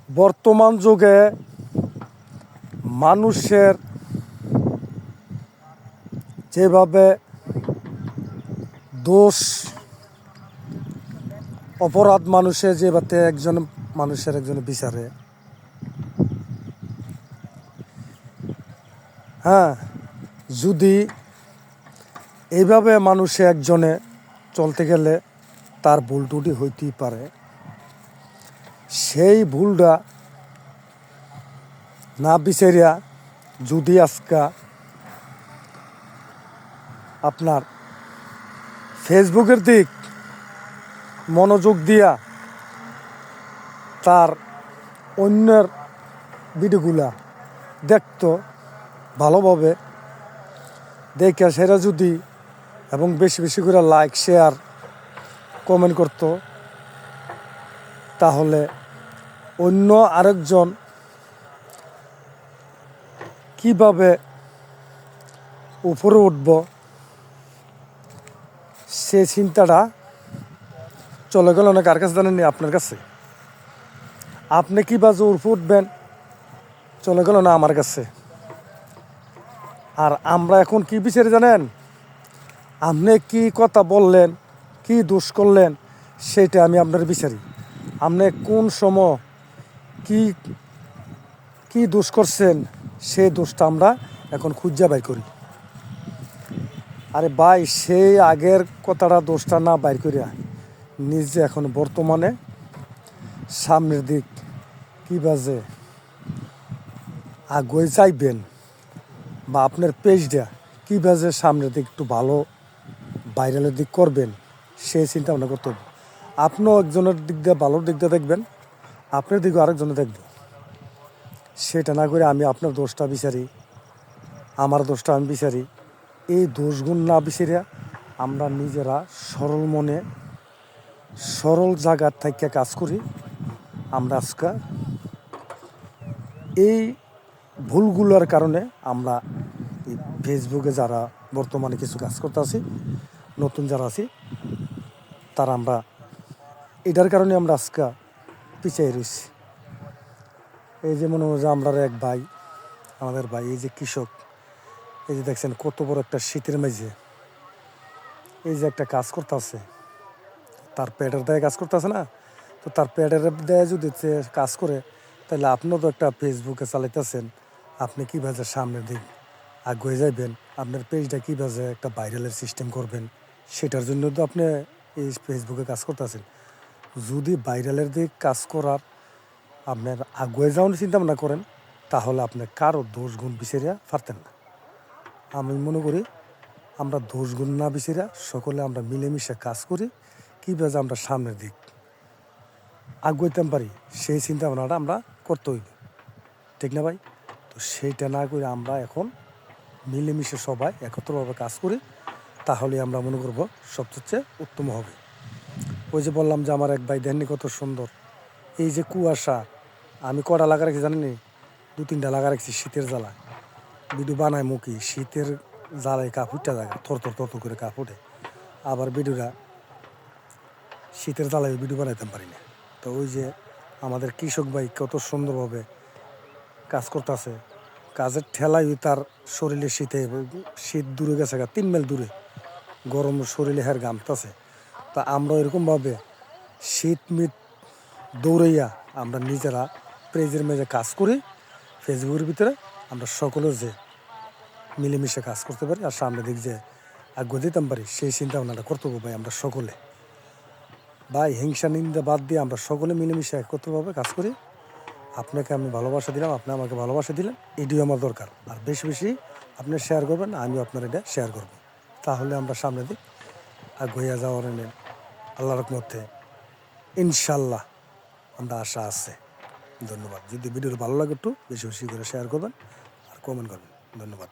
বর্তমান যুগে মানুষের যেভাবে দোষ অপরাধ মানুষের যেভাবে একজন মানুষের একজন বিচারে, যদি এইভাবে মানুষে একজনে চলতে গেলে তার ভুল ত্রুটি হইতেই পারে। সেই ভুলটা না বিচারিয়া যদি আজকা আপনার ফেসবুকের দিক মনোযোগ দিয়া তার অন্যের ভিডিওগুলা দেখতো ভালোভাবে দেখে, সেটা যদি এবং বেশি বেশি করে লাইক শেয়ার কমেন্ট করত, তাহলে অন্য আরেকজন কিভাবে উপরে উঠব সে চিন্তাটা চলে গেল না কার কাছে জানেননি? আপনার কাছে। আপনি কীভাবে উপরে উঠবেন চলে গেল না আমার কাছে। আর আমরা এখন কি বিচারি জানেন? আপনি কি কথা বললেন, কি দোষ করলেন, সেটা আমি আপনার বিচারি। আপনি কোন সময় কি কি দোষ করছেন সেই দোষটা আমরা এখন খুঁজে বাইর করি। আরে ভাই, সেই আগের কথাটা দোষটা না বাইর করিয়া নিজে এখন বর্তমানে সামনের দিক কীভাবে আগুয়ে যাইবেন বা আপনার পেজটা কীভাবে সামনের দিক একটু ভালো ভাইরালের দিক করবেন সেই চিন্তা ভাবনা করতে হবে। আপনিও একজনের দিক দিয়ে ভালোর দিক দিয়ে দেখবেন, আপনার দিকেও আরেকজনে দেখবেন। সেটা না করে আমি আপনার দোষটা বিচারি, আমার দোষটা আমি বিচারি। এই দোষগুণ না বিচারিয়া আমরা নিজেরা সরল মনে সরল জায়গার থেকে কাজ করি। আমরা আজকে এই ভুলগুলোর কারণে আমরা এই ফেসবুকে যারা বর্তমানে কিছু কাজ করতে আছি, নতুন যারা আছি, তারা আমরা এটার কারণে আমরা আজকে পিছিয়ে রয়েছি। এই যে মনে হয় যে আমরা এক ভাই, আমাদের ভাই, এই যে কৃষক, এই যে দেখছেন কত বড় একটা শীতের মাঝে এই যে একটা কাজ করতে আছে, তার পেটের দায়ে কাজ করতেছে না, তো তার পেটের দায়ে যদি কাজ করে, তাহলে আপনিও তো একটা ফেসবুকে চালাইতেছেন। আপনি কীভাবে সামনের দিক আগুয়ে যাইবেন, আপনার পেজটা কীভাবে একটা ভাইরালের সিস্টেম করবেন, সেটার জন্য তো আপনি এই ফেসবুকে কাজ করতেছেন। যদি ভাইরালের দিক কাজ করার আপনার আগুয়ে যাওয়ার চিন্তা ভাবনা করেন, তাহলে আপনি কারো দোষ গুণ বিচারিয়া পারতেন না। আমি মনে করি আমরা দোষ গুণ না বিচারিয়া সকলে আমরা মিলেমিশে কাজ করি, কীভাবে আমরা সামনের দিক আগুইতে পারি সেই চিন্তা ভাবনাটা আমরা করতে হইব, ঠিক না ভাই? তো সেইটা না করে আমরা এখন মিলেমিশে সবাই একত্রভাবে কাজ করি, তাহলে আমরা মনে করবো সবচেয়ে উত্তম হবে। ওই যে বললাম যে আমার এক ভাই দেখেননি কত সুন্দর, এই যে কুয়াশা, আমি কটা লাগা রাখছি জানেনি? 2-3টা লাগা রাখছি শীতের জ্বালা। ভিডিও বানায় মুখি শীতের জ্বালায় কাপড়টা জায়গা থর থর করে কাপড়ে, আবার ভিডিওটা শীতের জ্বালায় ভিডিও বানাইতে পারি না। তো ওই যে আমাদের কৃষক ভাই কত সুন্দরভাবে কাজ করতেছে, কাজের ঠেলাই তার শরীরে শীত দূরে গেছে, 3 মাইল দূরে, গরম শরীরে হ্যার ঘামতেছে। তা আমরা এরকমভাবে শীত মিট দৌড়াইয়া আমরা নিজেরা পেজের মেঝে কাজ করি, ফেসবুকের ভিতরে আমরা সকলে যে মিলেমিশে কাজ করতে পারি আর সামনের দিক যে আগ্রহ দিতে পারি সেই চিন্তা ভাবনাটা করতে হবে ভাই। আমরা সকলে ভাই হিংসা নিন্দা বাদ দিয়ে আমরা সকলে মিলেমিশে একত্রভাবে কাজ করি। আপনাকে আমি ভালোবাসা দিলাম, আপনি আমাকে ভালোবাসা দিলেন, এটিও আমার দরকার। আর বেশি বেশি আপনি শেয়ার করবেন, আমিও আপনার এটা শেয়ার করব, তাহলে আমরা সামনের দিক আগ্রহিয়া যাওয়ার আল্লাহর রহমতে ইনশাল্লাহ আমরা আশা আছে। ধন্যবাদ। যদি ভিডিওটা ভালো লাগে একটু বেশি বেশি করে শেয়ার করবেন আর কমেন্ট করবেন। ধন্যবাদ।